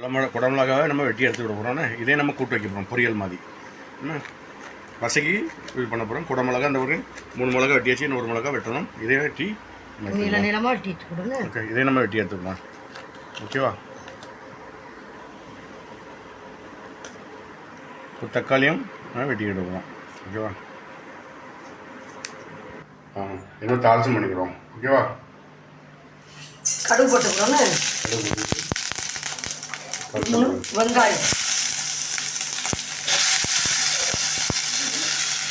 குடமிளகாவை நம்ம வெட்டி எடுத்துக்கிட போகிறோம். இதே நம்ம கூட்டு வைக்க போகிறோம் பொரியல் மாதிரி. என்ன வசக்கி இது பண்ண போகிறோம். குடமிளகா அந்த ஒரு 3 மிளகா வெட்டி வச்சு இன்னொரு மிளகா வெட்டணும். இதே வெட்டி ஓகே, இதே நம்ம வெட்டி எடுத்துக்கலாம். ஓகேவா? ஒரு தக்காளியும் வெட்டி எடுக்கிறோம். ஓகேவா? இன்னும் தாளிச்சும் பண்ணிக்கிறோம். ஓகேவா? கடுகு போட்டுக்கிறோம். வெங்காயம்,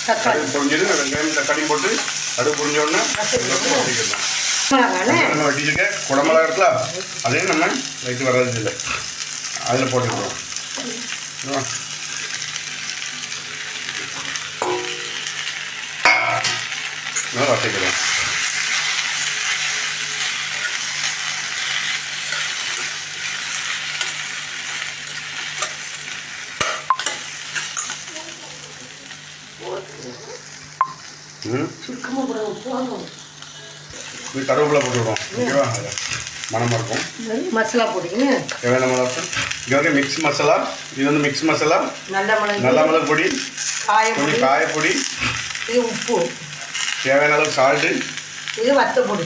தக்காளி பொரிஞ்சது. வெங்காயம் தக்காளி போட்டு கடுகு பொரிஞ்சோடனே நம்ம வெட்டிச்சுக்க குடமிளகா இருக்குல்ல, அதையும் நம்ம லைட்டு வர்றது இல்லை, அதில் போட்டுக்கிறோம். வசைக்கிறோம். கருவேப்பிலை போட்டுவிடுவோம். ஓகேவா? மனமாக இருக்கும். மசாலா போட்டிங்க தேவையான மிளகு. இங்கே வந்து மிக்ஸ் மசாலா. இது வந்து மிக்ஸ் மசாலா, நல்ல மிளகு பொடி, கொஞ்சம் காயப்பொடி, இது உப்பு, தேவையான அளவு சால்ட்டு, இது வத்தல் பொடி.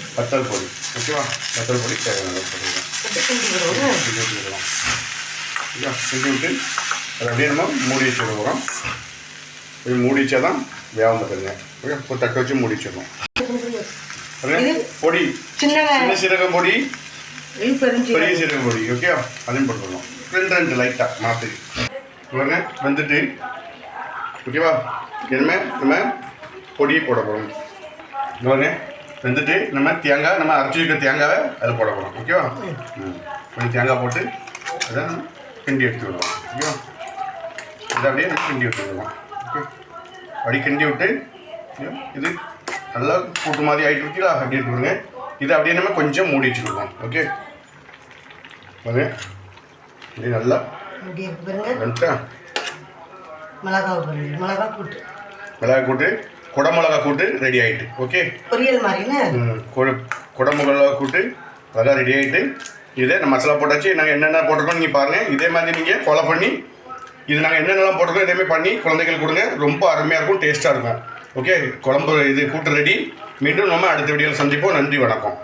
ஓகேவா? வத்தல் பொடி தேவையான அளவு போட்டுக்கலாம். ஓகே, செஞ்சு விட்டு அதை அப்படியே நம்ம மூடி வச்சு போகிறோம். இது மூடி வச்சா தான் வேகம் பார்த்துருங்க. ஓகே, இப்போ தக்க வச்சு மூடி வச்சிடணும். பொடி, சின்ன சீரகம் பொடி, பெரிய சீரகம் பொடி. ஓகே, அதையும் போட்டுக்கணும். 2 லைட்டாக மாற்றி இவங்க வந்துட்டு. ஓகேவா? இனிமேல் நம்ம பொடியை போட போகிறோம். இவங்க வந்துட்டு நம்ம தேங்காய், நம்ம அரைச்சி வைக்கிற தேங்காவை அதில் போட போகிறோம். ஓகேவா? கொஞ்சம் தேங்காய் போட்டு அதை நம்ம கிண்டி எடுத்துக்கிடுவோம். ஓகேவா? இதை அப்படியே நம்ம கிண்டி எடுத்துக்கிடுவோம். ஓகே, அப்படி கிண்டி விட்டு இது நல்லா கூட்டு மாதிரி ஆகிட்டு இருக்கீங்களா, அப்படி இருக்குதுங்க. இதை அப்படியே நம்ம கொஞ்சம் மூடி வச்சுருக்கோம். ஓகே, ஓகே, இப்படி நல்லா வந்துட்டா மிளகா கூட்டு, குடமிளகா கூட்டு ரெடி ஆகிட்டு. ஓகே, பொரியல் மாதிரி குடமிளகா கூட்டு அழகாக ரெடி ஆகிட்டு. இதே நம்ம மசாலா போட்டாச்சு. நாங்கள் என்னென்ன போட்டிருக்கோம் நீங்கள் பாருங்கள். இதே மாதிரி நீங்கள் ஃபாலோ பண்ணி இது நாங்கள் என்னென்னலாம் போட்டிருக்கோம் இதேமாதிரி பண்ணி குழந்தைகளுக்கு கொடுங்க. ரொம்ப அருமையாக இருக்கும், டேஸ்ட்டாக இருக்கும். ஓகே, குழம்பு இது கூட்டு ரெடி. மீண்டும் நம்ம அடுத்த வீடியோவில் சந்திப்போம். நன்றி, வணக்கம்.